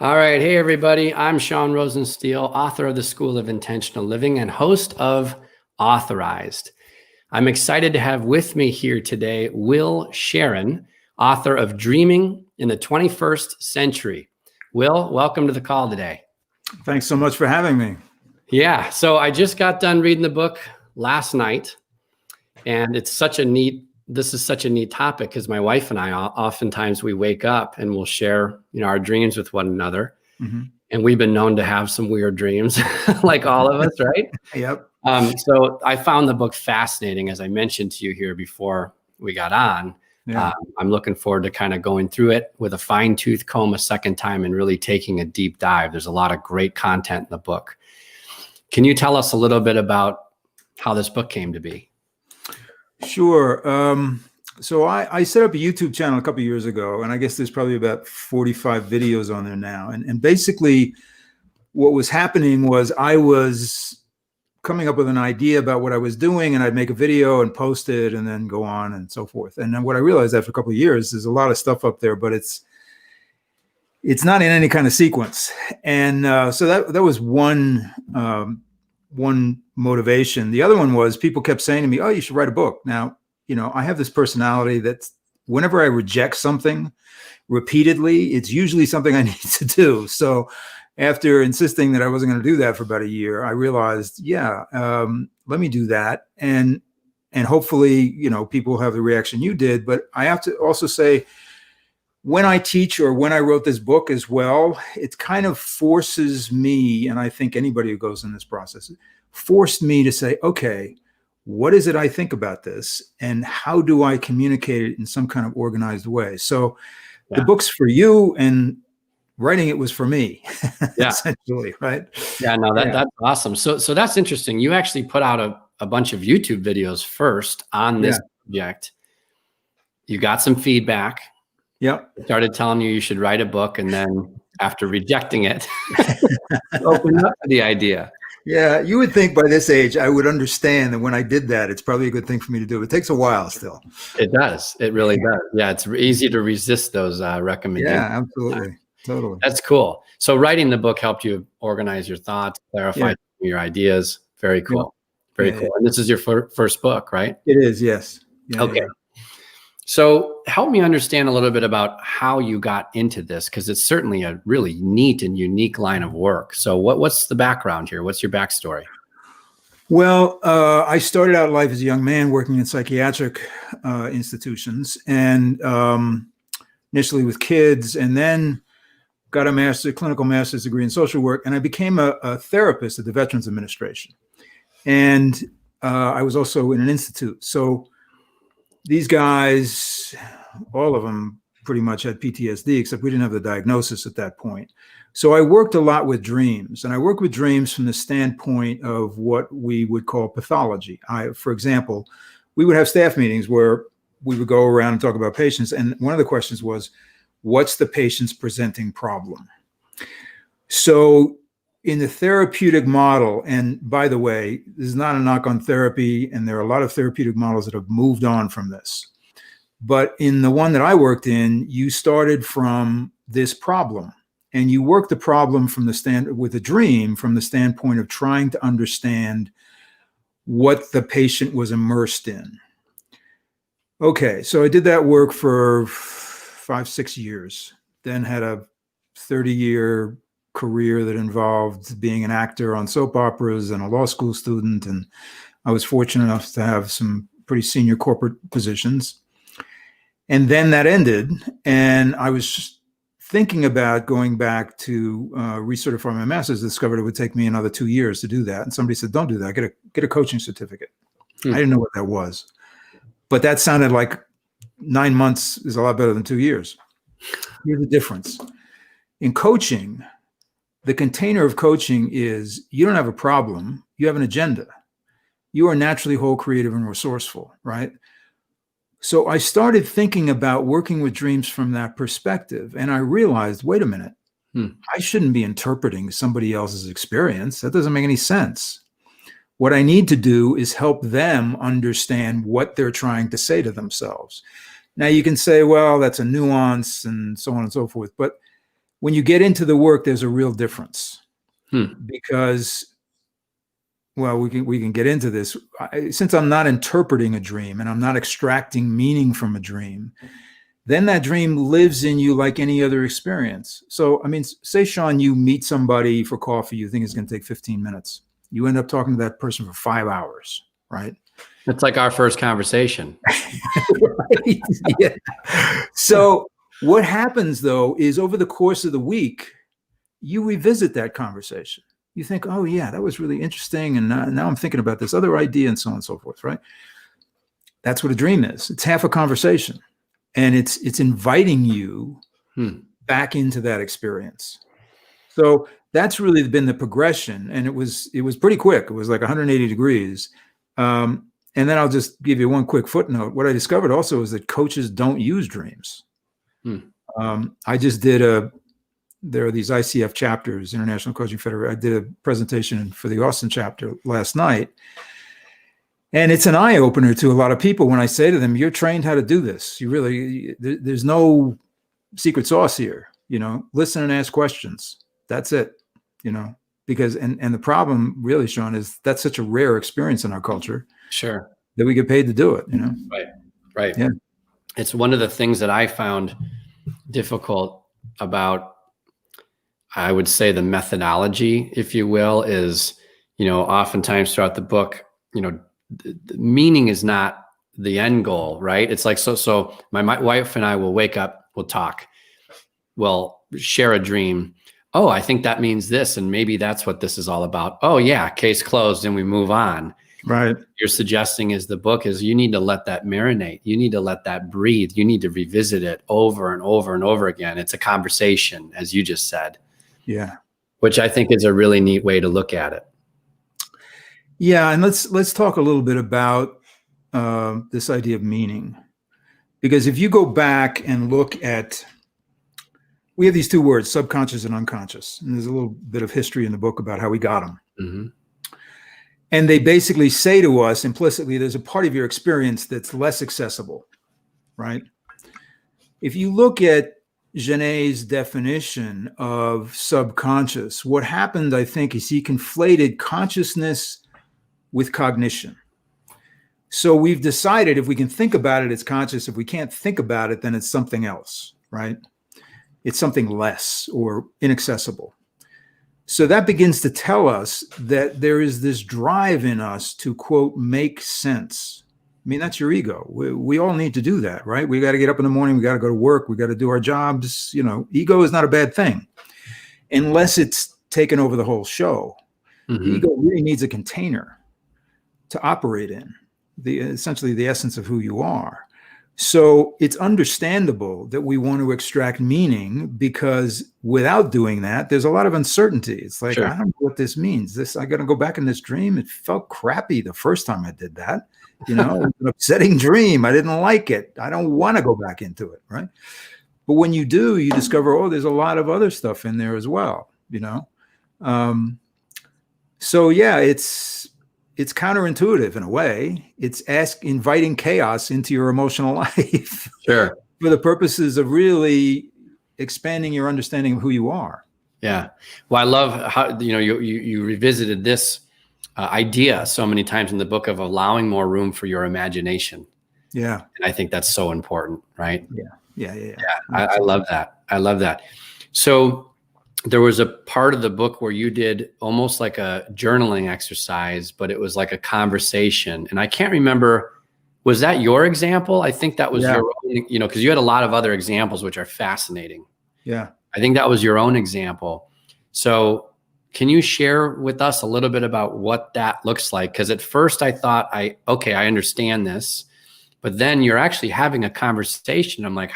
All right. Hey, everybody. I'm Sean Rosensteel, author of The School of Intentional Living and host of Author-ized. I'm excited to have with me here today Will Sharon, author of Dreaming in the 21st Century. Will, welcome to the call today. Thanks so much for having me. Yeah. So I just got done reading the book last night, and this is such a neat topic because my wife and I oftentimes we wake up and we'll share, our dreams with one another. Mm-hmm. And we've been known to have some weird dreams like all of us, right? Yep. So I found the book fascinating, as I mentioned to you here before we got on. Yeah. I'm looking forward to kind of going through it with a fine-tooth comb a second time and really taking a deep dive. There's a lot of great content in the book. Can you tell us a little bit about how this book came to be? Sure. So I set up a YouTube channel a couple of years ago, and I guess there's probably about 45 videos on there now. And basically what was happening was I was coming up with an idea about what I was doing, and I'd make a video and post it and then go on and so forth. And then what I realized after a couple of years, there's a lot of stuff up there, but it's not in any kind of sequence. And so that was one motivation. The other one was people kept saying to me, "Oh, you should write a book." Now, I have this personality that whenever I reject something repeatedly, it's usually something I need to do. So after insisting that I wasn't going to do that for about a year, I realized, let me do that. And hopefully, people have the reaction you did. But I have to also say, when I teach or when I wrote this book as well, it kind of forces me, and I think anybody who goes in this process, forced me to say, okay, what is it I think about this? And how do I communicate it in some kind of organized way? So the book's for you, and writing it was for me, essentially, right? Yeah, no, that's awesome. So that's interesting. You actually put out a bunch of YouTube videos first on this subject. You got some feedback. Yep. Started telling you should write a book, and then after rejecting it, opened up to the idea. Yeah, you would think by this age I would understand that when I did that, it's probably a good thing for me to do. It takes a while still. It does. It really does. Yeah, it's easy to resist those recommendations. Yeah, absolutely. Totally. That's cool. So writing the book helped you organize your thoughts, clarify your ideas. Very cool. Very cool. And this is your first book, right? It is, yes. Yeah, okay. Yeah. So help me understand a little bit about how you got into this, because it's certainly a really neat and unique line of work. So what's the background here? What's your backstory? Well, I started out life as a young man working in psychiatric institutions, and initially with kids, and then got a clinical master's degree in social work, and I became a therapist at the Veterans Administration. And I was also in an institute. So these guys, all of them pretty much had PTSD, except we didn't have the diagnosis at that point. So I worked a lot with dreams, and I worked with dreams from the standpoint of what we would call pathology. For example, we would have staff meetings where we would go around and talk about patients. And one of the questions was, what's the patient's presenting problem? So in the therapeutic model, and by the way, this is not a knock on therapy, and there are a lot of therapeutic models that have moved on from this. But in the one that I worked in, you started from this problem, and you worked the problem with a dream from the standpoint of trying to understand what the patient was immersed in. Okay, so I did that work for 5-6 years, then had a 30-year career that involved being an actor on soap operas and a law school student. And I was fortunate enough to have some pretty senior corporate positions. And then that ended, and I was thinking about going back to recertify my master's. Discovered it would take me another 2 years to do that. And somebody said, don't do that, get a coaching certificate. I didn't know what that was, but that sounded like 9 months is a lot better than 2 years. Here's the difference. In coaching, the container of coaching is you don't have a problem, you have an agenda. You are naturally whole, creative, and resourceful, right? So I started thinking about working with dreams from that perspective. And I realized, wait a minute, I shouldn't be interpreting somebody else's experience. That doesn't make any sense. What I need to do is help them understand what they're trying to say to themselves. Now you can say, well, that's a nuance and so on and so forth. But When you get into the work, there's a real difference because, well, we can get into this. Since I'm not interpreting a dream and I'm not extracting meaning from a dream, then that dream lives in you like any other experience. So, I mean, say, Sean, you meet somebody for coffee, you think it's going to take 15 minutes. You end up talking to that person for 5 hours, right? It's like our first conversation. Right? Yeah. So what happens, though, is over the course of the week, you revisit that conversation. You think, oh, yeah, that was really interesting. And now I'm thinking about this other idea and so on and so forth, right? That's what a dream is. It's half a conversation. And it's inviting you back into that experience. So that's really been the progression. And it was pretty quick. It was like 180 degrees. And then I'll just give you one quick footnote. What I discovered also is that coaches don't use dreams. I just did there are these ICF chapters, International Coaching Federation. I did a presentation for the Austin chapter last night. And it's an eye opener to a lot of people when I say to them, you're trained how to do this. There's no secret sauce here, listen and ask questions. That's it, because, and the problem really, Sean, is that's such a rare experience in our culture. Sure. That we get paid to do it, Right. Yeah. It's one of the things that I found difficult about, I would say, the methodology, if you will, is, oftentimes throughout the book, the meaning is not the end goal, right? It's like, so my wife and I will wake up, we'll talk, we'll share a dream. Oh, I think that means this. And maybe that's what this is all about. Oh yeah. Case closed. And we move on. Right. You're suggesting is the book is you need to let that marinate. You need to let that breathe. You need to revisit it over and over and over again. It's a conversation, as you just said. Yeah. Which I think is a really neat way to look at it. Yeah. And let's talk a little bit about this idea of meaning, because if you go back and look at, we have these two words, subconscious and unconscious. And there's a little bit of history in the book about how we got them. Mm-hmm. And they basically say to us implicitly, there's a part of your experience that's less accessible, right? If you look at Genet's definition of subconscious, what happened, I think, is he conflated consciousness with cognition. So we've decided if we can think about it, it's conscious. If we can't think about it, then it's something else, right? It's something less or inaccessible. So that begins to tell us that there is this drive in us to, quote, make sense. I mean, that's your ego. We all need to do that, right? We got to get up in the morning. We got to go to work. We got to do our jobs. Ego is not a bad thing unless it's taken over the whole show. Mm-hmm. The ego really needs a container to operate in, essentially the essence of who you are. So it's understandable that we want to extract meaning, because without doing that, there's a lot of uncertainty. It's like, sure. I don't know what this means. I got to go back in this dream. It felt crappy the first time I did that. It was an upsetting dream. I didn't like it. I don't want to go back into it, right? But when you do, you discover, oh, there's a lot of other stuff in there as well, So yeah, it's counterintuitive in a way. It's inviting chaos into your emotional life. Sure. For the purposes of really expanding your understanding of who you are. Yeah. Well, I love how, you revisited this idea so many times in the book of allowing more room for your imagination. Yeah. And I think that's so important, right? Yeah. I love that. I love that. So there was a part of the book where you did almost like a journaling exercise, but it was like a conversation. And I can't remember, was that your example? I think that was your own, because you had a lot of other examples, which are fascinating. Yeah. I think that was your own example. So can you share with us a little bit about what that looks like? Because at first I thought, I understand this, but then you're actually having a conversation. I'm like,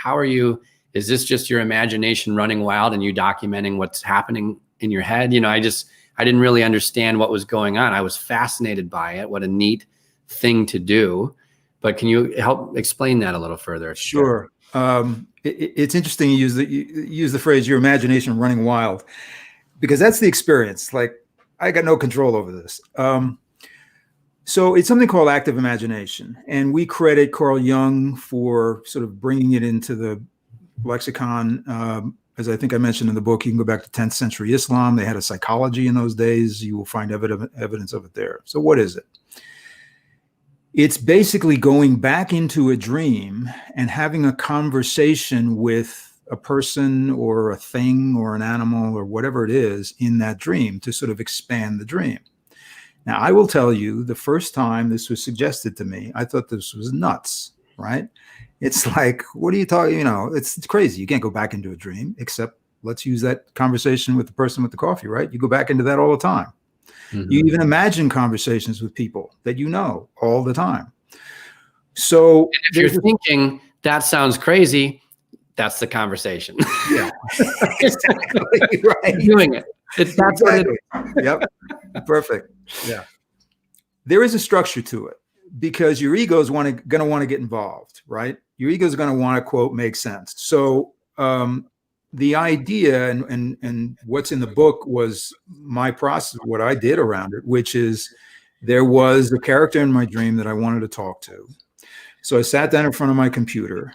is this just your imagination running wild and you documenting what's happening in your head? I didn't really understand what was going on. I was fascinated by it. What a neat thing to do. But can you help explain that a little further? Sure. It's interesting you use the phrase, your imagination running wild, because that's the experience. Like, I got no control over this. So it's something called active imagination. And we credit Carl Jung for sort of bringing it into the lexicon. as I think I mentioned in the book, you can go back to 10th century Islam. They had a psychology in those days. You will find evidence of it there. So what is it? It's basically going back into a dream and having a conversation with a person or a thing or an animal or whatever it is in that dream to sort of expand the dream. Now, I will tell you, the first time this was suggested to me, I thought this was nuts, right? It's like, what are you talking, it's crazy. You can't go back into a dream, except let's use that conversation with the person with the coffee, right? You go back into that all the time. Mm-hmm. You even imagine conversations with people that you know all the time. So if you're thinking, that sounds crazy, that's the conversation. Yeah, exactly right. You're doing it. That's exactly. Yep. Perfect. Yeah. There is a structure to it because your ego is going to want to get involved, right? Your ego is going to want to, quote, make sense. So the idea and what's in the book was my process, what I did around it, which is there was a character in my dream that I wanted to talk to. So I sat down in front of my computer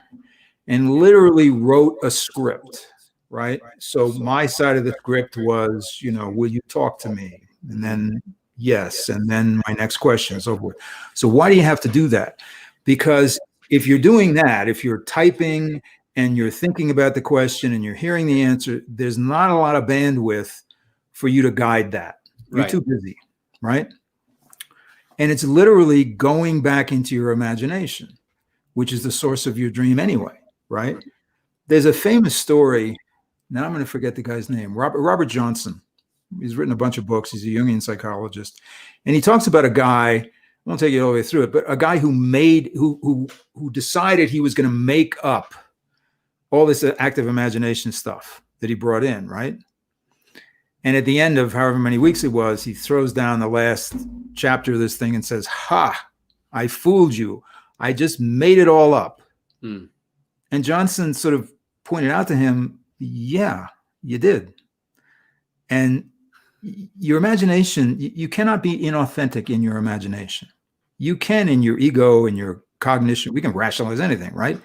and literally wrote a script, right? So my side of the script was, will you talk to me? And then yes, and then my next question, so forth. So why do you have to do that? Because if you're doing that, if you're typing and you're thinking about the question and you're hearing the answer, there's not a lot of bandwidth for you to guide that. You're too busy, right? And it's literally going back into your imagination, which is the source of your dream anyway, right? There's a famous story. Now I'm going to forget the guy's name. Robert Johnson. He's written a bunch of books. He's a Jungian psychologist. And he talks about a guy, I won't take you all the way through it, but a guy who decided he was going to make up all this active imagination stuff that he brought in, right? And at the end of however many weeks it was, he throws down the last chapter of this thing and says, "Ha, I fooled you. I just made it all up." Hmm. And Johnson sort of pointed out to him, yeah, you did. And your imagination, you cannot be inauthentic in your imagination. You can in your ego and your cognition. We can rationalize anything, right?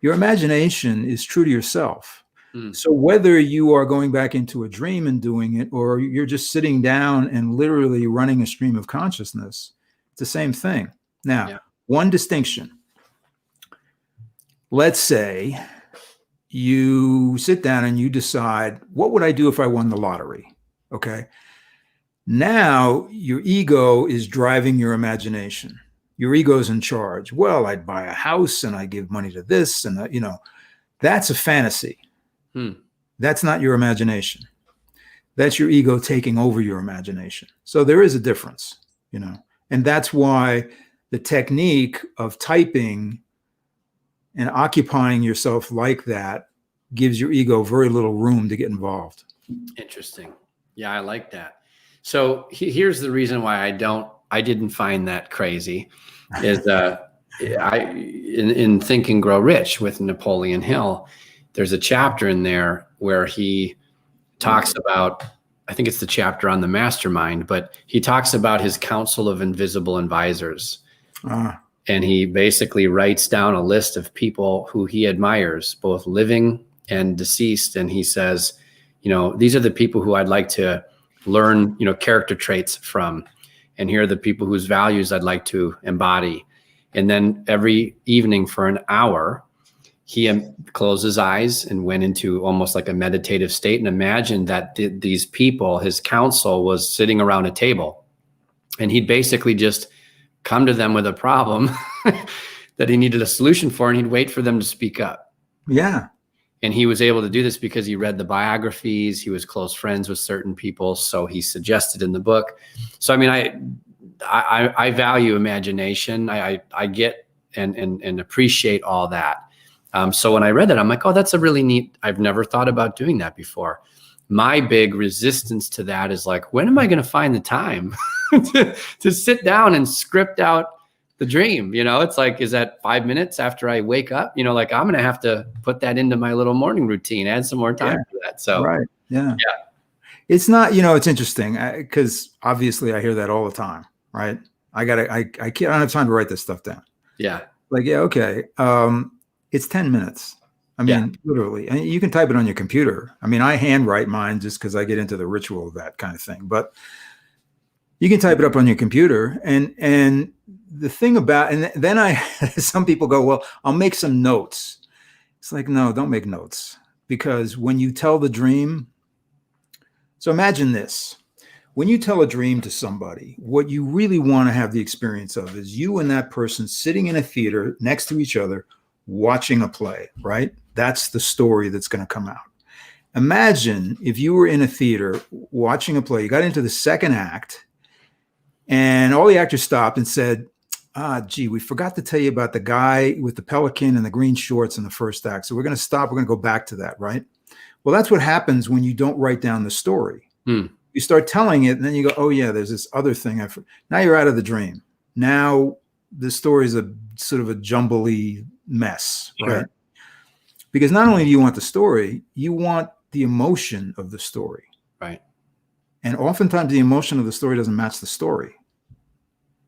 Your imagination is true to yourself. Mm. So whether you are going back into a dream and doing it, or you're just sitting down and literally running a stream of consciousness, it's the same thing. Now, one distinction. Let's say you sit down and you decide, what would I do if I won the lottery? Okay. Now your ego is driving your imagination. Your ego's in charge. Well, I'd buy a house and I give money to this and that's a fantasy. That's not your imagination. That's your ego taking over your imagination. So there is a difference, and that's why the technique of typing and occupying yourself like that gives your ego very little room to get involved. Interesting. Yeah, I like that. So here's the reason why I didn't find that crazy is in Think and Grow Rich with Napoleon Hill, there's a chapter in there where he talks about, I think it's the chapter on the mastermind, but he talks about his council of invisible advisors. And he basically writes down a list of people who he admires, both living and deceased. And he says, these are the people who I'd like to learn, character traits from. And here are the people whose values I'd like to embody. And then every evening for an hour, he closed his eyes and went into almost like a meditative state and imagined that these people, his council, was sitting around a table. And he'd basically just come to them with a problem that he needed a solution for, and he'd wait for them to speak up. Yeah. And he was able to do this because he read the biographies. He was close friends with certain people. So he suggested in the book. So, I mean, I value imagination. I get and appreciate all that. So when I read that, I'm like, oh, that's a really neat, I've never thought about doing that before. My big resistance to that is like, when am I going to find the time to sit down and script out the dream? It's like, is that 5 minutes after I wake up? Like I'm going to have to put that into my little morning routine, add some more time to that. So, right. Yeah. It's not, it's interesting because obviously I hear that all the time, right? I don't have time to write this stuff down. Yeah. Like, yeah, okay. It's 10 minutes. I Yeah. mean, literally. And you can type it on your computer. I mean, I handwrite mine just because I get into the ritual of that kind of thing. But you can type it up on your computer. And the thing about, and then some people go, well, I'll make some notes. It's like, no, don't make notes. Because when you tell the dream, so imagine this. When you tell a dream to somebody, what you really want to have the experience of is you and that person sitting in a theater next to each other, watching a play, right? That's the story that's going to come out. Imagine if you were in a theater watching a play, you got into the second act, and all the actors stopped and said, gee, we forgot to tell you about the guy with the pelican and the green shorts in the first act. So we're going to stop. We're going to go back to that, right? Well, that's what happens when you don't write down the story. You start telling it, and then you go, oh, yeah, there's this other thing. Now you're out of the dream. Now the story is a sort of a jumbly mess, Sure. right? Because not only do you want the story, you want the emotion of the story. Right. And oftentimes the emotion of the story doesn't match the story.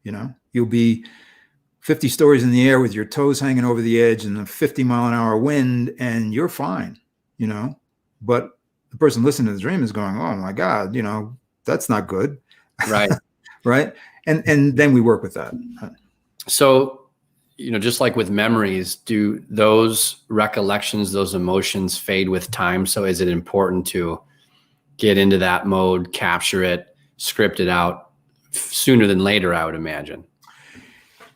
You know, you'll be 50 stories in the air with your toes hanging over the edge and a 50-mile-an-hour wind, and you're fine, you know, but the person listening to the dream is going, oh my God, you know, that's not good. Right. Right. And then we work with that. So, you know, just like with memories, do those recollections, those emotions fade with time? So is it important to get into that mode, capture it, script it out sooner than later, I would imagine?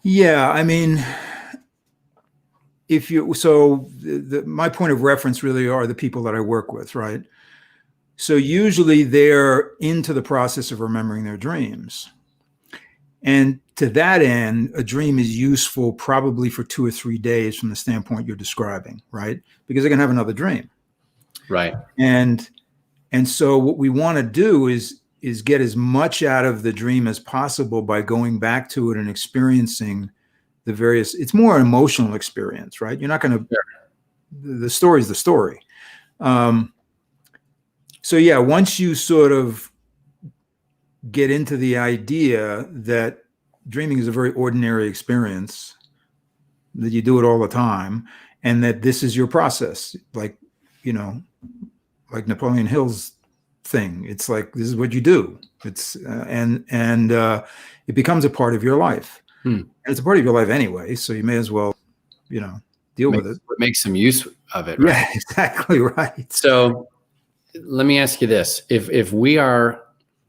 Yeah. I mean, my point of reference really are the people that I work with, right? So usually they're into the process of remembering their dreams. And to that end, a dream is useful probably for 2 or 3 days from the standpoint you're describing, right? Because they're going to have another dream. Right. And so what we want to do is get as much out of the dream as possible by going back to it and experiencing the various, it's more an emotional experience, right? You're not going to, the story is the story. So yeah, once you sort of get into the idea that dreaming is a very ordinary experience, that you do it all the time, and that this is your process, like, you know, like Napoleon Hill's thing. It's like, this is what you do. It's and it becomes a part of your life. And it's a part of your life anyway, so you may as well, you know, deal with it. Make some use of it. Right? Yeah, exactly right. So let me ask you this. If we're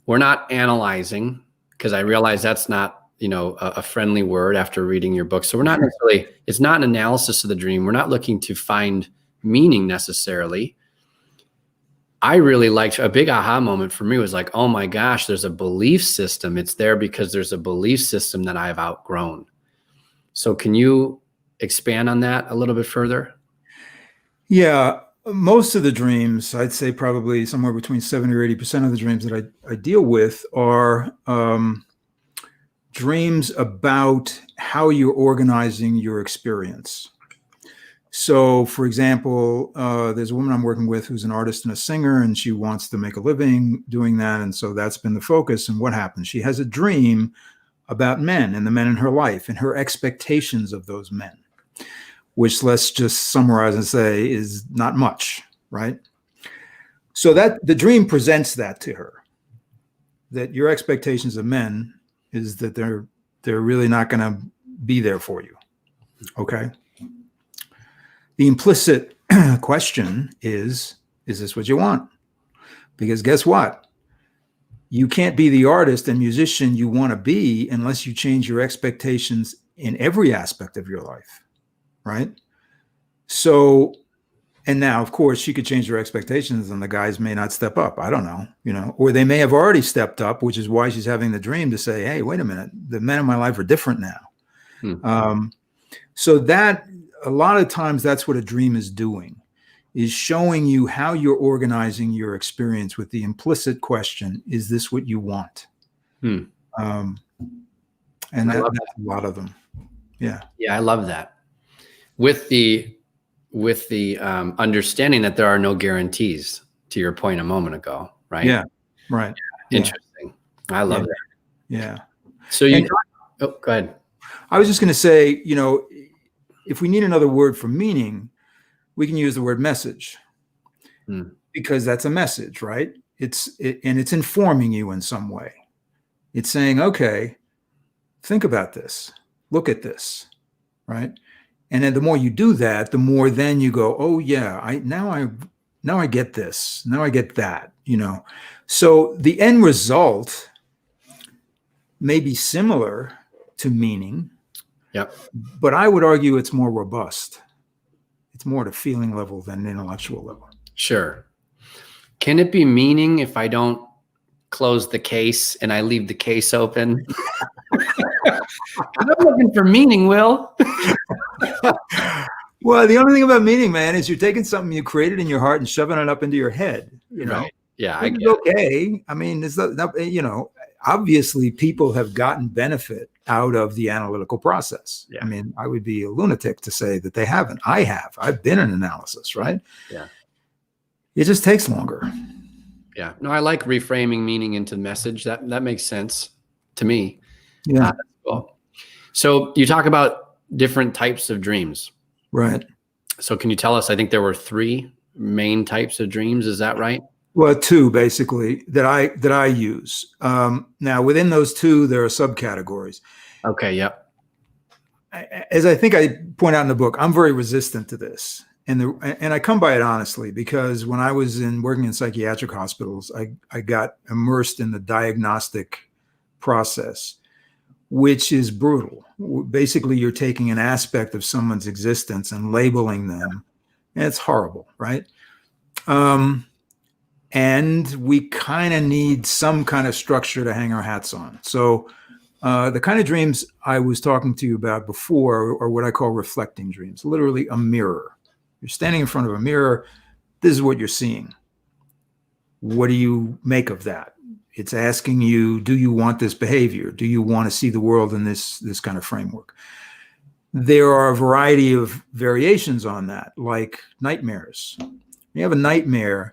not analyzing, because I realize that's not, you know, a friendly word after reading your book. So we're not necessarily, it's not an analysis of the dream. We're not looking to find meaning necessarily. I really liked, a big aha moment for me was like, oh my gosh, there's a belief system. It's there because there's a belief system that I've outgrown. So can you expand on that a little bit further? Yeah. Most of the dreams, I'd say probably somewhere between 70 or 80% of the dreams that I deal with are dreams about how you're organizing your experience. So, for example, there's a woman I'm working with who's an artist and a singer, and she wants to make a living doing that. And so that's been the focus. And what happens? She has a dream about men and the men in her life and her expectations of those men, which, let's just summarize and say, is not much, right? So that the dream presents that to her, that your expectations of men is that they're really not going to be there for you, okay? The implicit question is this what you want? Because guess what? You can't be the artist and musician you want to be unless you change your expectations in every aspect of your life, right? So, and now, of course, she could change her expectations and the guys may not step up. I don't know, you know, or they may have already stepped up, which is why she's having the dream to say, hey, wait a minute, the men in my life are different now. So that, a lot of times that's what a dream is doing, is showing you how you're organizing your experience with the implicit question, is this what you want? And that's a lot of them. Yeah. Yeah, I love that. With the understanding that there are no guarantees, to your point a moment ago, right? Yeah. Right. Interesting. I love that. Yeah. So go ahead. I was just going to say, you know, if we need another word for meaning, we can use the word message Hmm. because that's a message, right? And it's informing you in some way. It's saying, okay, think about this, look at this, right? And then the more you do that, the more then you go, oh yeah, now I get this, now I get that, So the end result may be similar to meaning, Yep. but I would argue it's more robust. It's more at a feeling level than an intellectual level. Sure. Can it be meaning if I don't close the case and I leave the case open? I'm looking for meaning, Will. Well, the only thing about meaning, man, is you're taking something you created in your heart and shoving it up into your head. Right. Yeah, I It's get it. okay. I mean, it's not, obviously people have gotten benefit out of the analytical process. Yeah. I mean, I would be a lunatic to say that they haven't. I have. I've been in analysis, right? Yeah. It just takes longer. Yeah. No, I like reframing meaning into message. That makes sense to me. Yeah. Cool. So you talk about different types of dreams. Right. So can you tell us, I think there were 3 main types of dreams. Is that right? Well, 2 basically that I use. Now within those 2, there are subcategories. Okay. Yep. As I think I point out in the book, I'm very resistant to this. And I come by it honestly, because when I was working in psychiatric hospitals, I got immersed in the diagnostic process, which is brutal. Basically, you're taking an aspect of someone's existence and labeling them, and it's horrible, right? And we kind of need some kind of structure to hang our hats on. So the kind of dreams I was talking to you about before are what I call reflecting dreams, literally a mirror. You're standing in front of a mirror. This is what you're seeing. What do you make of that? It's asking you, do you want this behavior? Do you want to see the world in this kind of framework? There are a variety of variations on that, like nightmares. You have a nightmare,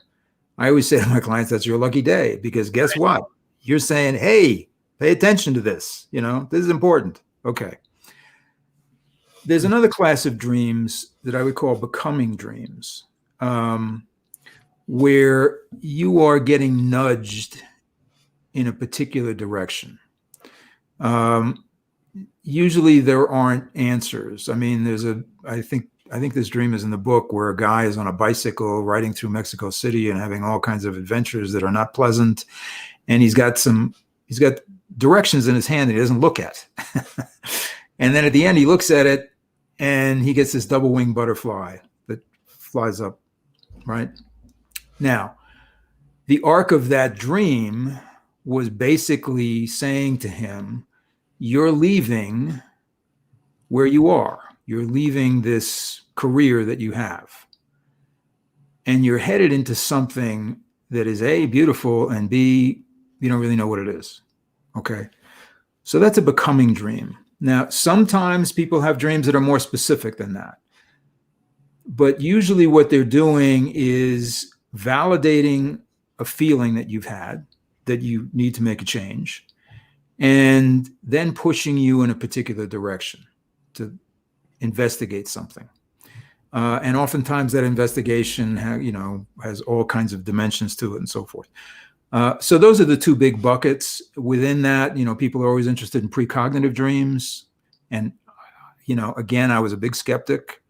I always say to my clients, that's your lucky day, because guess what? You're saying, hey, pay attention to this. This is important. Okay. There's another class of dreams that I would call becoming dreams, where you are getting nudged in a particular direction. Usually there aren't answers. I mean, I think this dream is in the book, where a guy is on a bicycle riding through Mexico City and having all kinds of adventures that are not pleasant. And he's got directions in his hand that he doesn't look at. And then at the end, he looks at it and he gets this double-winged butterfly that flies up, right? Now, the arc of that dream was basically saying to him, you're leaving where you are. You're leaving this career that you have. And you're headed into something that is A, beautiful, and B, you don't really know what it is. Okay. So that's a becoming dream. Now, sometimes people have dreams that are more specific than that. But usually what they're doing is validating a feeling that you've had, that you need to make a change, and then pushing you in a particular direction to investigate something. And oftentimes that investigation has all kinds of dimensions to it and so forth. So those are the 2 big buckets. Within that, people are always interested in precognitive dreams. And, again, I was a big skeptic.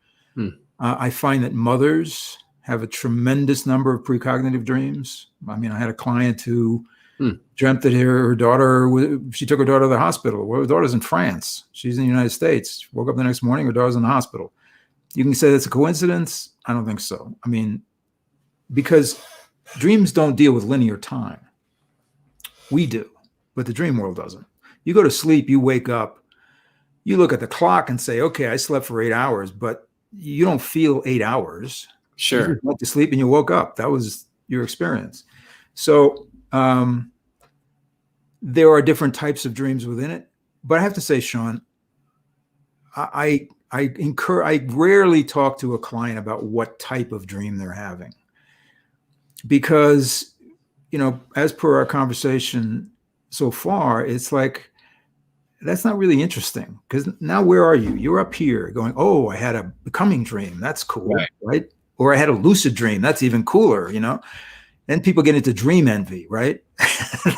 I find that mothers have a tremendous number of precognitive dreams. I mean, I had a client who dreamt that her daughter, she took her daughter to the hospital. Well, her daughter's in France. She's in the United States. Woke up the next morning, her daughter's in the hospital. You can say that's a coincidence. I don't think so. I mean, because dreams don't deal with linear time. We do, but the dream world doesn't. You go to sleep, you wake up, you look at the clock and say, okay, I slept for 8 hours, but you don't feel 8 hours. Sure. You went to sleep and you woke up. That was your experience. So there are different types of dreams within it. But I have to say, Sean, I rarely talk to a client about what type of dream they're having, because, as per our conversation so far, it's like, that's not really interesting, because now where are you? You're up here going, oh, I had a becoming dream. That's cool, right? Or I had a lucid dream. That's even cooler, you know? Then people get into dream envy, right?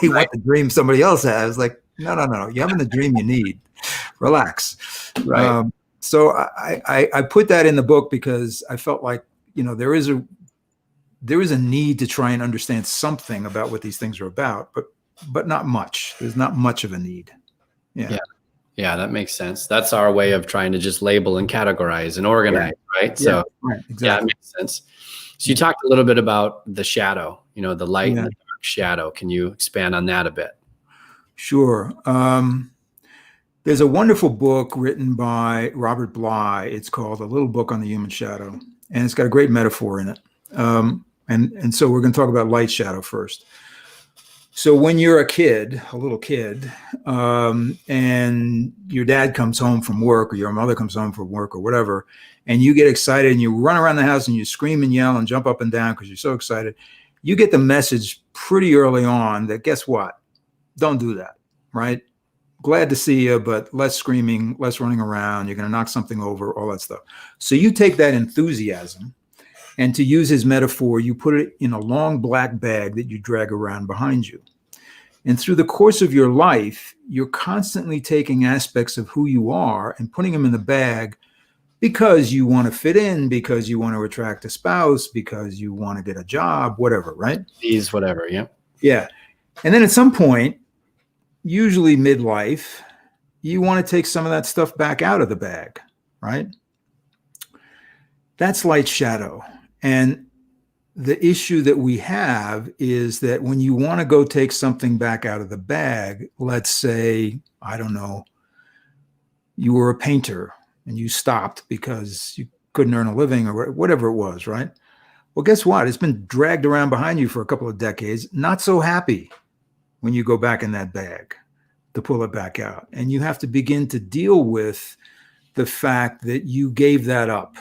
They want the dream somebody else has. Like, no, no, no. You're having the dream you need. Relax. Right. So I put that in the book because I felt like, you know, there is a need to try and understand something about what these things are about, but not much. There's not much of a need. Yeah. Yeah, that makes sense. That's our way of trying to just label and categorize and organize, right? So right, exactly. yeah, it makes sense. So you talked a little bit about the shadow, you know, the light and the dark shadow. Can you expand on that a bit? Sure. There's a wonderful book written by Robert Bly. It's called A Little Book on the Human Shadow, and it's got a great metaphor in it. And so we're going to talk about light shadow first. So when you're a little kid, and your dad comes home from work or your mother comes home from work or whatever, and you get excited and you run around the house and you scream and yell and jump up and down because you're so excited, you get the message pretty early on that guess what? Don't do that, right? Glad to see you, but less screaming, less running around. You're going to knock something over, all that stuff. So you take that enthusiasm, and to use his metaphor, you put it in a long black bag that you drag around behind you. And through the course of your life, you're constantly taking aspects of who you are and putting them in the bag because you want to fit in, because you want to attract a spouse, because you want to get a job, whatever, right? These, whatever, yeah. Yeah. And then at some point, usually midlife, you want to take some of that stuff back out of the bag, right? That's light shadow. And the issue that we have is that when you want to go take something back out of the bag, let's say, I don't know, you were a painter and you stopped because you couldn't earn a living or whatever it was, right? Well, guess what? It's been dragged around behind you for a couple of decades. Not so happy when you go back in that bag to pull it back out. And you have to begin to deal with the fact that you gave that up.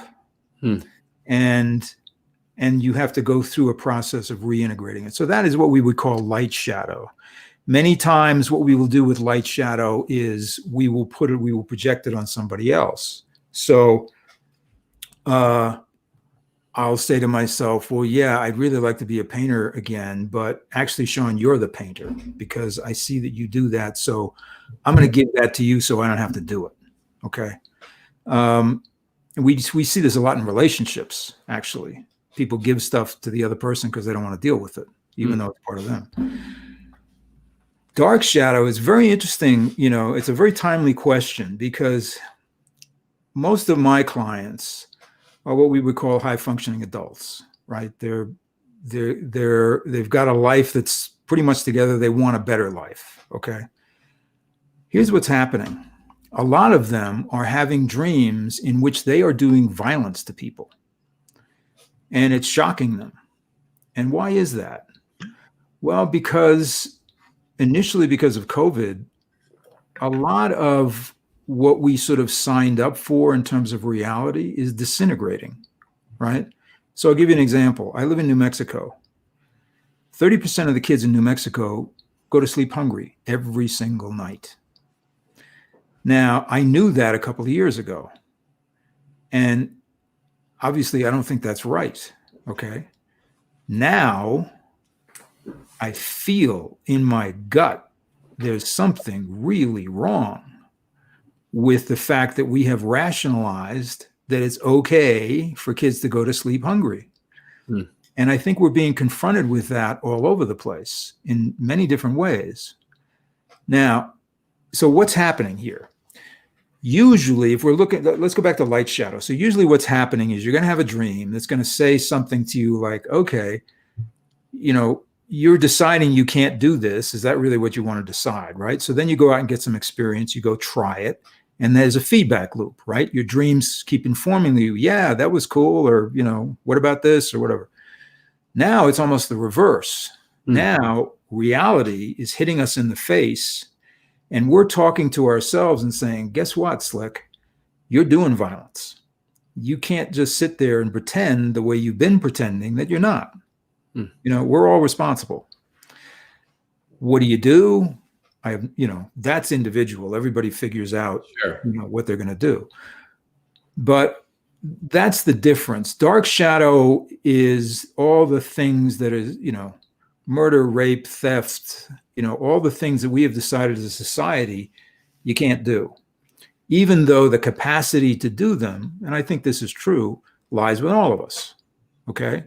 And you have to go through a process of reintegrating it. So that is what we would call light shadow. Many times what we will do with light shadow is we will project it on somebody else. So I'll say to myself, well, yeah, I'd really like to be a painter again, but actually, Sean, you're the painter because I see that you do that. So I'm going to give that to you so I don't have to do it. Okay. We see this a lot in relationships, actually. People give stuff to the other person because they don't want to deal with it, even though it's part of them. Dark shadow is very interesting. You know, it's a very timely question because most of my clients are what we would call high functioning adults, right? They've got a life that's pretty much together. They want a better life. Okay. Here's what's happening. A lot of them are having dreams in which they are doing violence to people. And it's shocking them. And why is that? Well, initially because of COVID, a lot of what we sort of signed up for in terms of reality is disintegrating, right? So I'll give you an example. I live in New Mexico. 30% of the kids in New Mexico go to sleep hungry every single night. Now, I knew that a couple of years ago. And obviously, I don't think that's right, okay? Now, I feel in my gut there's something really wrong with the fact that we have rationalized that it's okay for kids to go to sleep hungry. And I think we're being confronted with that all over the place in many different ways. Now, so what's happening here? Usually, if we're looking, let's go back to light shadow. So usually what's happening is you're going to have a dream that's going to say something to you like, okay, you know, you're deciding you can't do this. Is that really what you want to decide, right? So then you go out and get some experience. You go try it. And there's a feedback loop, right? Your dreams keep informing you, yeah, that was cool. Or, you know, what about this or whatever. Now it's almost the reverse. Now reality is hitting us in the face. And we're talking to ourselves and saying, guess what, Slick? You're doing violence. You can't just sit there and pretend the way you've been pretending that you're not. You know, we're all responsible. What do? That's individual. Everybody figures out, what they're going to do. But that's the difference. Dark shadow is all the things that is, murder, rape, theft, all the things that we have decided as a society you can't do, even though the capacity to do them, and I think this is true, lies with all of us. Okay.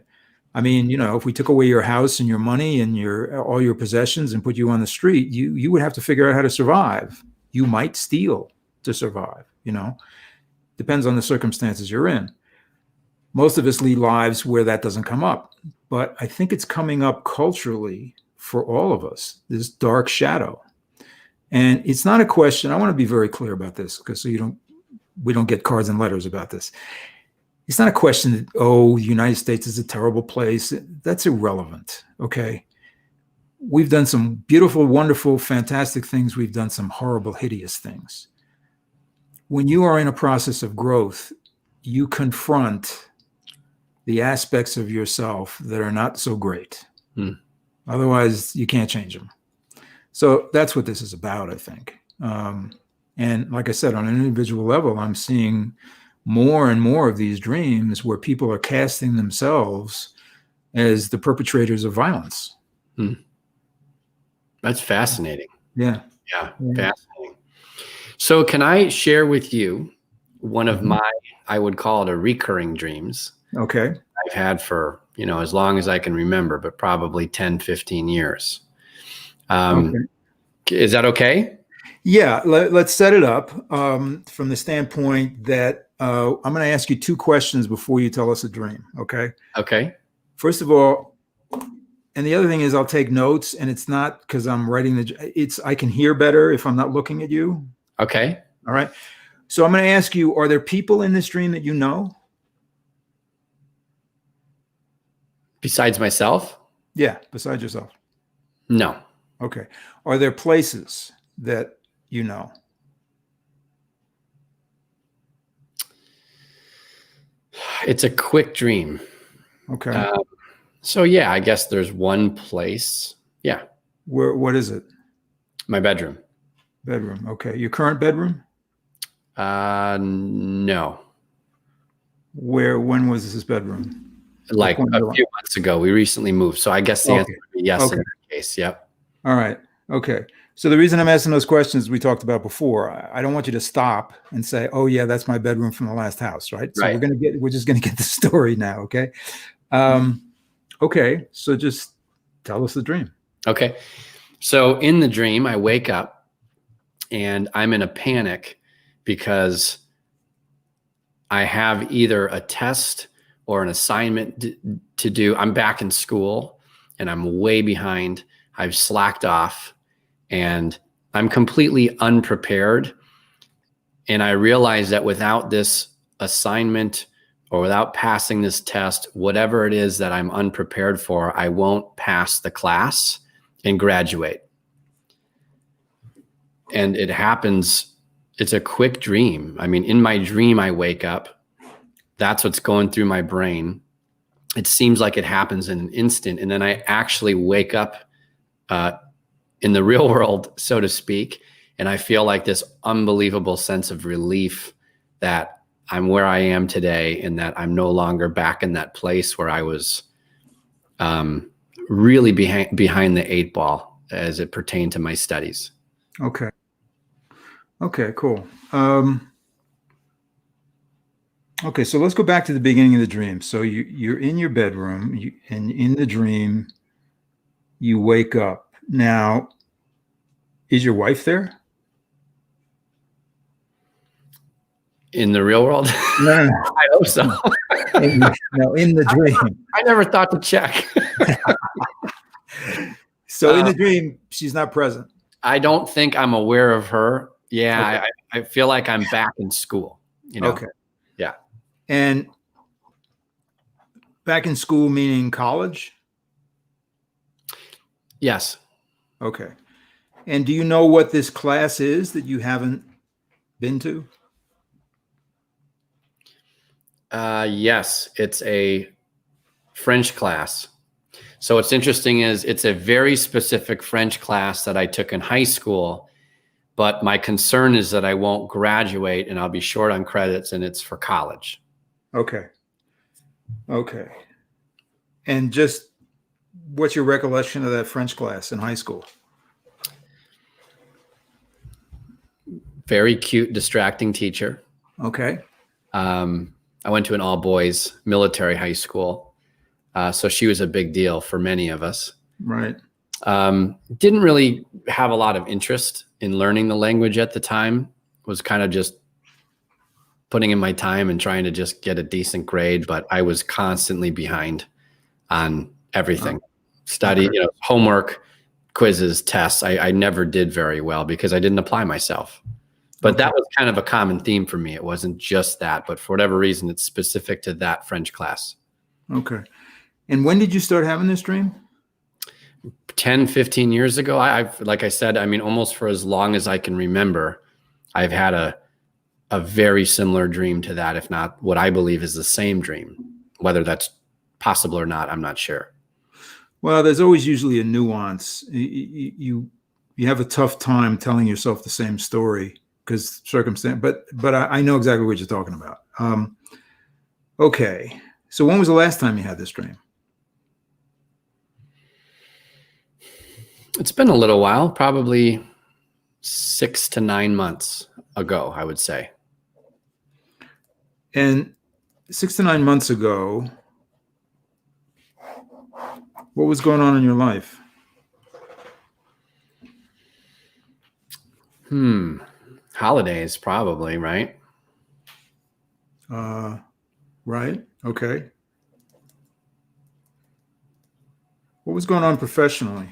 I mean, if we took away your house and your money and all your possessions and put you on the street, you would have to figure out how to survive. You might steal to survive, depends on the circumstances you're in. Most of us lead lives where that doesn't come up, but I think it's coming up culturally for all of us, this dark shadow. And it's not a question. I want to be very clear about this, because we don't get cards and letters about this. It's not a question that, the United States is a terrible place. That's irrelevant. Okay. We've done some beautiful, wonderful, fantastic things. We've done some horrible, hideous things. When you are in a process of growth, you confront the aspects of yourself that are not so great. Otherwise, you can't change them. So that's what this is about, I think. And like I said, on an individual level, I'm seeing more and more of these dreams where people are casting themselves as the perpetrators of violence. That's fascinating. Yeah. Yeah, fascinating. So can I share with you one of my, I would call it a recurring dreams. Okay. I've had for, as long as I can remember, but probably 10, 15 years. Okay. Is that okay? Yeah, let's set it up from the standpoint that I'm going to ask you two questions before you tell us a dream. Okay. Okay. First of all, and the other thing is I'll take notes, and it's not because I'm writing I can hear better if I'm not looking at you. Okay. All right. So I'm going to ask you, are there people in this dream that you know? Besides myself? Yeah, besides yourself. No. Okay. Are there places that you know? It's a quick dream. Okay. So yeah, I guess there's one place. Yeah. What is it? My bedroom. Bedroom. Okay. Your current bedroom? No. When was this bedroom? Like a few months ago. We recently moved. So I guess the answer would be yes in that case. Yep. All right. Okay. So the reason I'm asking those questions we talked about before, I don't want you to stop and say, "Oh yeah, that's my bedroom from the last house," right? So we're just gonna get the story now, okay? Okay. So just tell us the dream. Okay. So in the dream, I wake up and I'm in a panic because I have either a test or an assignment to do. I'm back in school and I'm way behind. I've slacked off and I'm completely unprepared. And I realize that without this assignment or without passing this test, whatever it is that I'm unprepared for, I won't pass the class and graduate. And it happens. It's a quick dream. I mean, in my dream, I wake up. That's what's going through my brain. It seems like it happens in an instant. And then I actually wake up in the real world, so to speak. And I feel like this unbelievable sense of relief that I'm where I am today and that I'm no longer back in that place where I was really behind the eight ball as it pertained to my studies. Okay. Okay, cool. Okay, so let's go back to the beginning of the dream. So you're in your bedroom, and in the dream, you wake up. Now, is your wife there? In the real world? No. I hope so. No, in the dream. I never thought to check. So in the dream, she's not present. I don't think I'm aware of her. Yeah, okay. I feel like I'm back in school. Okay. Yeah. And back in school meaning college? Yes. Okay. And do you know what this class is that you haven't been to? Yes, it's a French class. So what's interesting is it's a very specific French class that I took in high school, but my concern is that I won't graduate and I'll be short on credits and it's for college. Okay. Okay. And just what's your recollection of that French class in high school? Very cute, distracting teacher. Okay. I went to an all boys military high school. So she was a big deal for many of us. Right. Didn't really have a lot of interest in learning the language at the time. Was kind of just putting in my time and trying to just get a decent grade, but I was constantly behind on everything. Study, Okay. homework, quizzes, tests. I never did very well because I didn't apply myself. But Okay. that was kind of a common theme for me. It wasn't just that, but for whatever reason, it's specific to that French class. Okay. And when did you start having this dream? 10, 15 years ago, I've, like I said, I mean, almost for as long as I can remember, I've had a very similar dream to that, if not what I believe is the same dream. Whether that's possible or not, I'm not sure. Well, there's always usually a nuance. You have a tough time telling yourself the same story because circumstance. But I know exactly what you're talking about. Okay. So when was the last time you had this dream? It's been a little while, probably 6 to 9 months ago, I would say. And 6 to 9 months ago, what was going on in your life? Holidays, probably, right? Right. Okay. What was going on professionally?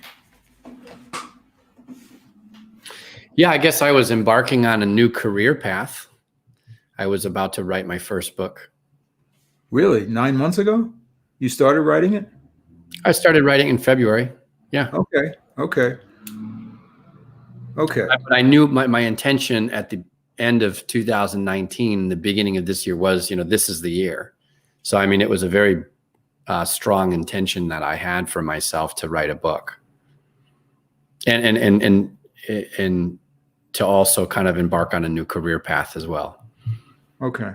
Yeah, I guess I was embarking on a new career path. I was about to write my first book. Really? 9 months ago? You started writing it? I started writing in February. Yeah. Okay. Okay. Okay. But I knew my intention at the end of 2019, the beginning of this year was, this is the year. So, I mean, it was a very strong intention that I had for myself to write a book. And to also kind of embark on a new career path as well. Okay.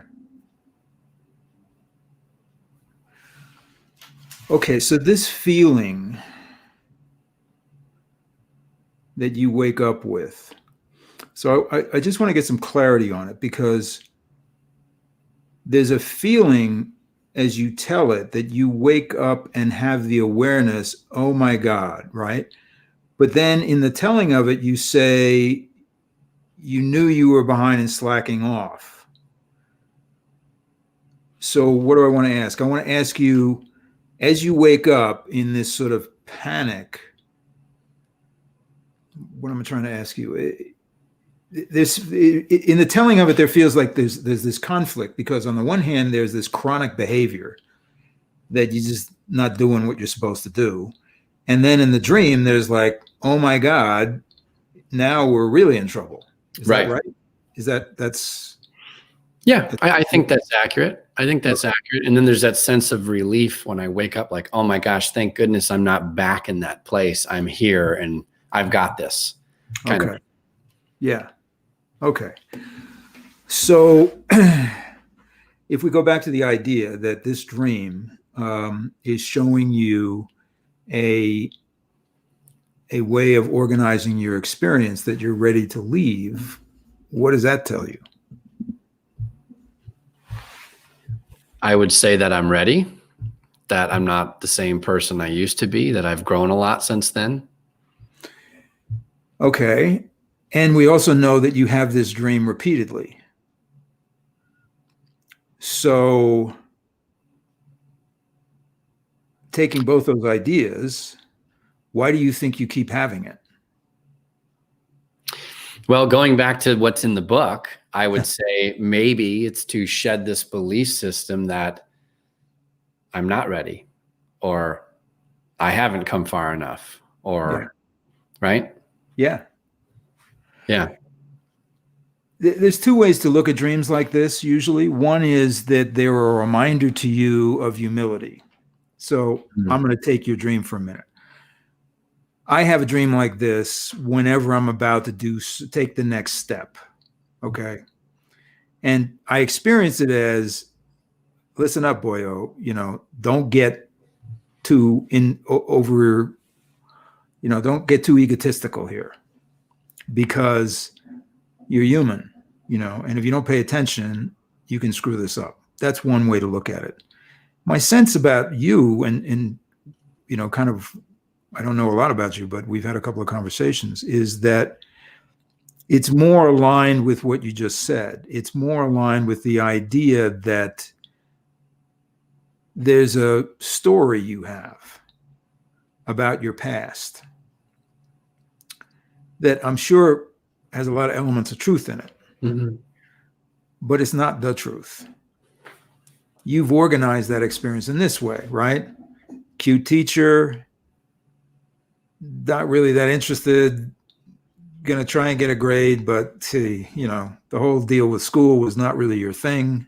Okay, so this feeling that you wake up with, so I just want to get some clarity on it because there's a feeling as you tell it that you wake up and have the awareness, oh my God, right? But then in the telling of it, you say you knew you were behind and slacking off. So what do I want to ask? I want to ask you, as you wake up in this sort of panic, what am I trying to ask you? In the telling of it, there feels like there's this conflict because on the one hand, there's this chronic behavior that you're just not doing what you're supposed to do. And then in the dream, there's like, oh my God, now we're really in trouble. Is that right? Is that's... Yeah, I think that's accurate. I think that's accurate. And then there's that sense of relief when I wake up like, oh my gosh, thank goodness I'm not back in that place. I'm here and I've got this. Okay. Yeah. Okay. So if we go back to the idea that this dream is showing you a way of organizing your experience that you're ready to leave, what does that tell you? I would say that I'm ready, that I'm not the same person I used to be, that I've grown a lot since then. Okay. And we also know that you have this dream repeatedly. So taking both those ideas, why do you think you keep having it? Well, going back to what's in the book, I would say maybe it's to shed this belief system that I'm not ready or I haven't come far enough or, right? Yeah. Yeah. There's two ways to look at dreams like this, usually. One is that they're a reminder to you of humility. So I'm going to take your dream for a minute. I have a dream like this whenever I'm about to take the next step. Okay. And I experience it as listen up, boyo. Don't get too over. Don't get too egotistical here, because you're human. And if you don't pay attention, you can screw this up. That's one way to look at it. My sense about you, and kind of, I don't know a lot about you, but we've had a couple of conversations, is that it's more aligned with what you just said. It's more aligned with the idea that there's a story you have about your past that I'm sure has a lot of elements of truth in it, Mm-hmm. but it's not the truth. You've organized that experience in this way, right? Cute teacher, not really that interested, going to try and get a grade, but see, the whole deal with school was not really your thing.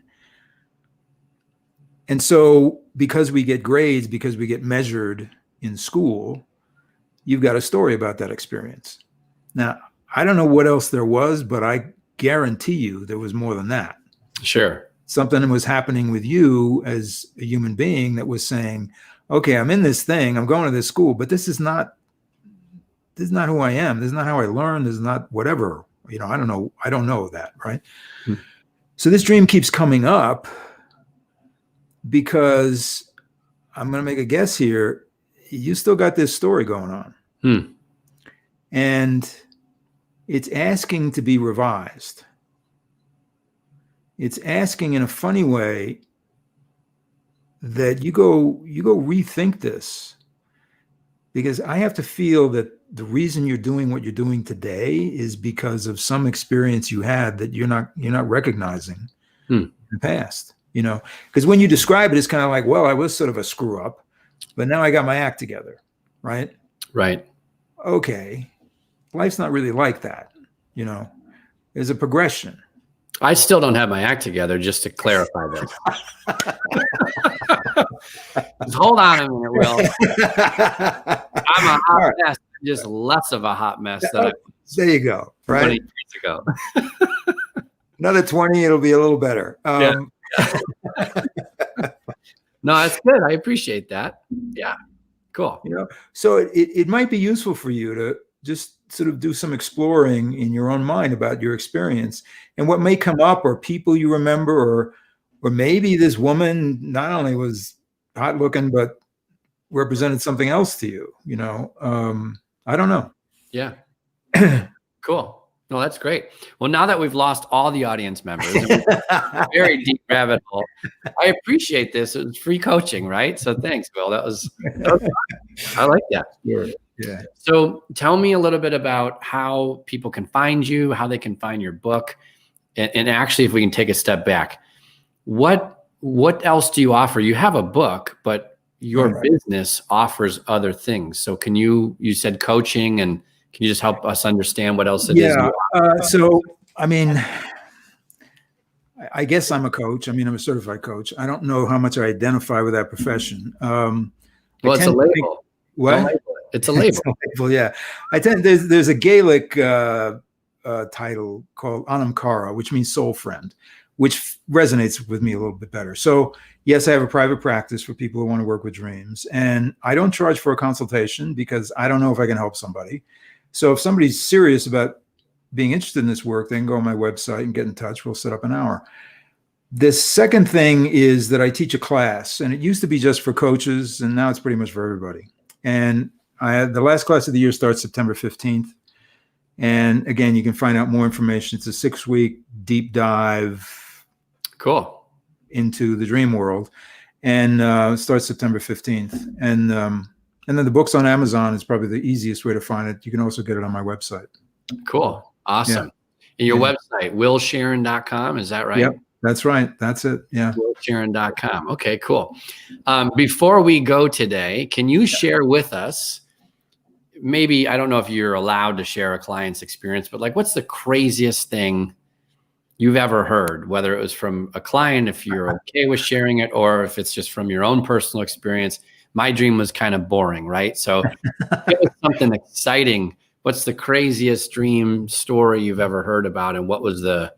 And so because we get grades, because we get measured in school, you've got a story about that experience. Now, I don't know what else there was, but I guarantee you there was more than that. Sure. Something was happening with you as a human being that was saying, okay, I'm in this thing, I'm going to this school, but this is not who I am. This is not how I learn. This is not whatever, I don't know that. Right. Hmm. So this dream keeps coming up because I'm going to make a guess here. You still got this story going on. Hmm. And it's asking to be revised. It's asking in a funny way that you go rethink this, because I have to feel that the reason you're doing what you're doing today is because of some experience you had that you're not recognizing in the past. Because when you describe it, it's kind of like, well, I was sort of a screw up, but now I got my act together, right? Right. Okay, life's not really like that. There's a progression. I still don't have my act together, just to clarify this. Just hold on a minute, Will. I'm a hot mess, just less of a hot mess than I was there you go. Right. 20 years ago. Another 20, it'll be a little better. Yeah. No, that's good. I appreciate that. Yeah. Cool. So it might be useful for you to just sort of do some exploring in your own mind about your experience and what may come up, or people you remember, or maybe this woman not only was hot looking, but represented something else to you. I don't know. Yeah. Cool. No, that's great. Well, now that we've lost all the audience members, very deep rabbit hole, I appreciate this. It was free coaching, right? So thanks, Will. That was fun. I like that. Yeah. So tell me a little bit about how people can find you, how they can find your book. And actually, if we can take a step back, what else do you offer? You have a book, but your business offers other things. So can you said coaching, and can you just help us understand what else it is? So, I mean, I guess I'm a coach. I mean, I'm a certified coach. I don't know how much I identify with that profession. Well, it's a label. What? It's a label. It's a label, yeah. There's a Gaelic title called Anam Cara, which means soul friend, which resonates with me a little bit better. So yes, I have a private practice for people who want to work with dreams, and I don't charge for a consultation because I don't know if I can help somebody. So if somebody's serious about being interested in this work, they can go on my website and get in touch. We'll set up an hour. The second thing is that I teach a class, and it used to be just for coaches, and now it's pretty much for everybody. And the last class of the year starts September 15th. And again, you can find out more information. It's a 6-week deep dive. Cool. Into the dream world. And it starts September 15th. And then the book's on Amazon. It's probably the easiest way to find it. You can also get it on my website. Cool. Awesome. And your website, willsharon.com, is that right? Yep, that's right. That's it. Yeah. willsharon.com. Okay, cool. Before we go today, can you share with us, maybe, I don't know if you're allowed to share a client's experience, but like, what's the craziest thing you've ever heard, whether it was from a client, if you're okay with sharing it, or if it's just from your own personal experience? My dream was kind of boring, right? So give us something exciting. What's the craziest dream story you've ever heard about, and what was the,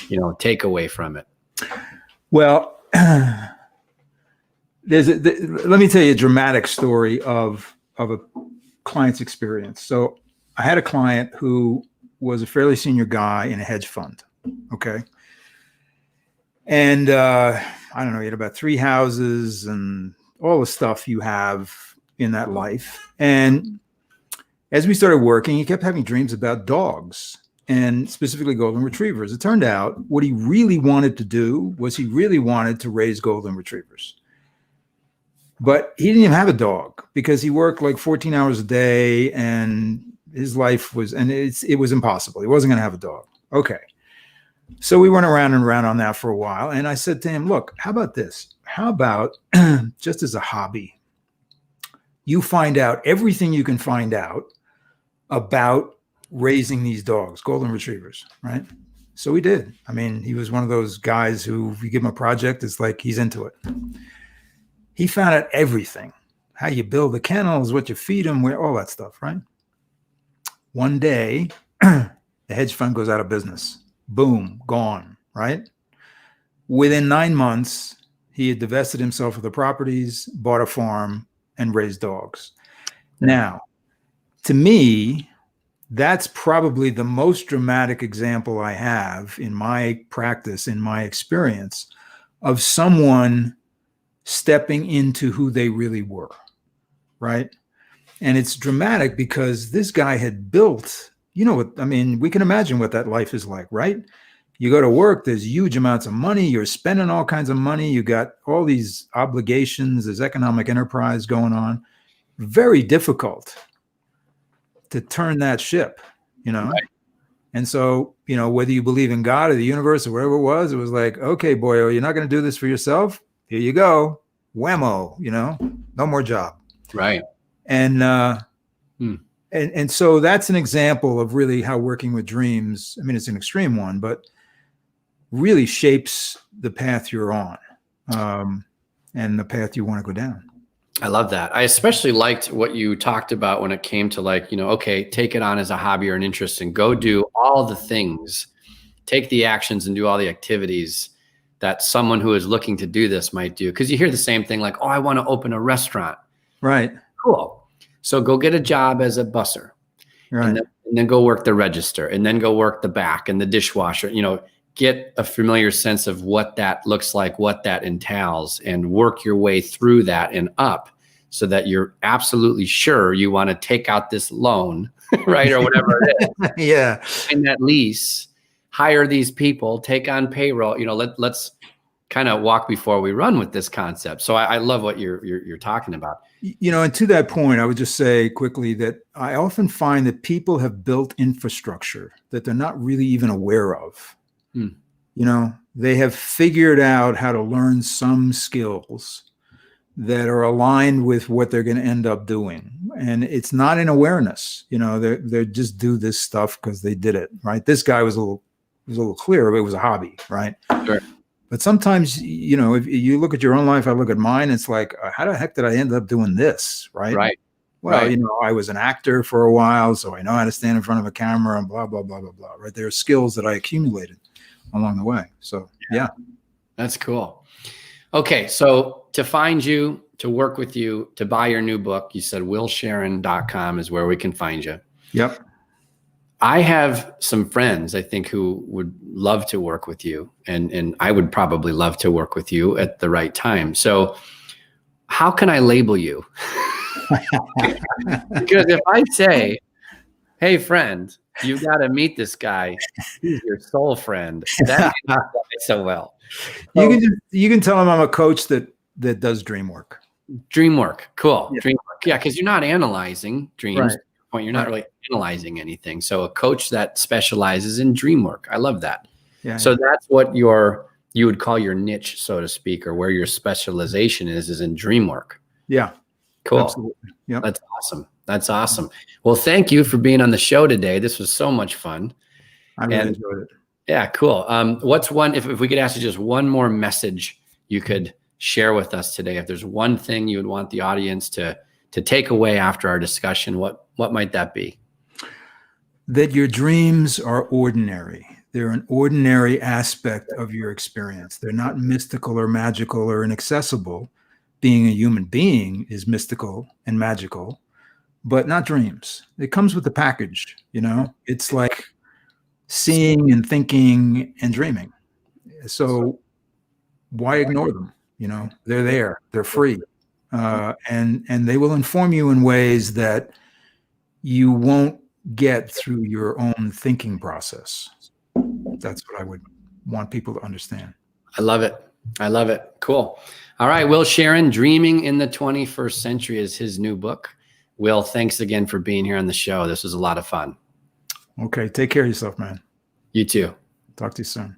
takeaway from it? Well, let me tell you a dramatic story of a client's experience. So I had a client who was a fairly senior guy in a hedge fund. Okay. And I don't know, he had about 3 houses and all the stuff you have in that life. And as we started working, he kept having dreams about dogs, and specifically golden retrievers. It turned out what he really wanted to do was he really wanted to raise golden retrievers. But he didn't even have a dog because he worked like 14 hours a day, and his life was, and it was impossible. He wasn't going to have a dog. Okay. So we went around and around on that for a while. And I said to him, look, how about this? How about just as a hobby, you find out everything you can find out about raising these dogs, golden retrievers, right? So we did. I mean, he was one of those guys who, if you give him a project, it's like he's into it. He found out everything, how you build the kennels, what you feed them, where, all that stuff, right? One day, the hedge fund goes out of business. Boom, gone, right? Within 9 months, he had divested himself of the properties, bought a farm, and raised dogs. Now, to me, that's probably the most dramatic example I have in my practice, in my experience, of someone stepping into who they really were, right? And it's dramatic because this guy had built, you know what, I mean, we can imagine what that life is like, right? You go to work, there's huge amounts of money, you're spending all kinds of money, you got all these obligations, there's economic enterprise going on. Very difficult to turn that ship, you know? Right. And so, you know, whether you believe in God or the universe or whatever it was like, okay, boy, you're not going to do this for yourself. Here you go. Whammo, you know, no more job. Right. And, and so that's an example of really how working with dreams, I mean, it's an extreme one, but really shapes the path you're on, and the path you want to go down. I love that. I especially liked what you talked about when it came to, like, you know, okay, take it on as a hobby or an interest and go do all the things, take the actions and do all the activities that someone who is looking to do this might do. Because you hear the same thing, like, oh, I want to open a restaurant. Right. Cool. So go get a job as a busser. Right. And then go work the register, and then go work the back and the dishwasher, you know, get a familiar sense of what that looks like, what that entails, and work your way through that and up so that you're absolutely sure you want to take out this loan, right? Or whatever it is. Yeah. And that lease, hire these people, take on payroll, you know, let's kind of walk before we run with this concept. So I love what you're talking about. You know, and to that point, I would just say quickly that I often find that people have built infrastructure that they're not really even aware of. You know, they have figured out how to learn some skills that are aligned with what they're going to end up doing. And it's not in awareness. You know, they just do this stuff because they did it, right? This guy was a little clearer, but it was a hobby, right? Sure. But sometimes, you know, if you look at your own life, I look at mine, it's like, how the heck did I end up doing this, right? Right. Well, right. You know, I was an actor for a while, so I know how to stand in front of a camera and blah, blah, blah, blah, blah, right? There are skills that I accumulated along the way. So, yeah. That's cool. Okay. So to find you, to work with you, to buy your new book, you said willsharon.com is where we can find you. Yep. I have some friends, I think, who would love to work with you, and I would probably love to work with you at the right time. So how can I label you? Because if I say, hey, friend, you got to meet this guy. He's your soul friend. That not so well. So, you can tell him I'm a coach that does dream work. Dream work. Cool. Yeah. Dream work. Yeah. Cause you're not analyzing dreams. Right. Point. You're not really analyzing anything. So a coach that specializes in dream work. I love that. Yeah. So that's what you would call your niche, so to speak, or where your specialization is in dream work. Yeah. Cool. Absolutely. Yep. That's awesome. That's awesome. Well, thank you for being on the show today. This was so much fun. I really enjoyed it. Yeah, cool. What's one, if we could ask you just one more message you could share with us today, if there's one thing you would want the audience to take away after our discussion, what might that be? That your dreams are ordinary. They're an ordinary aspect of your experience. They're not mystical or magical or inaccessible. being a human being is mystical and magical, but not dreams. It comes with the package, you know? It's like seeing and thinking and dreaming. So why ignore them? You know, they're there, they're free. And they will inform you in ways that you won't get through your own thinking process. That's what I would want people to understand. I love it. I love it. Cool. All right. Will Sharon, Dreaming in the 21st Century is his new book. Will, thanks again for being here on the show. This was a lot of fun. Okay. Take care of yourself, man. You too. Talk to you soon.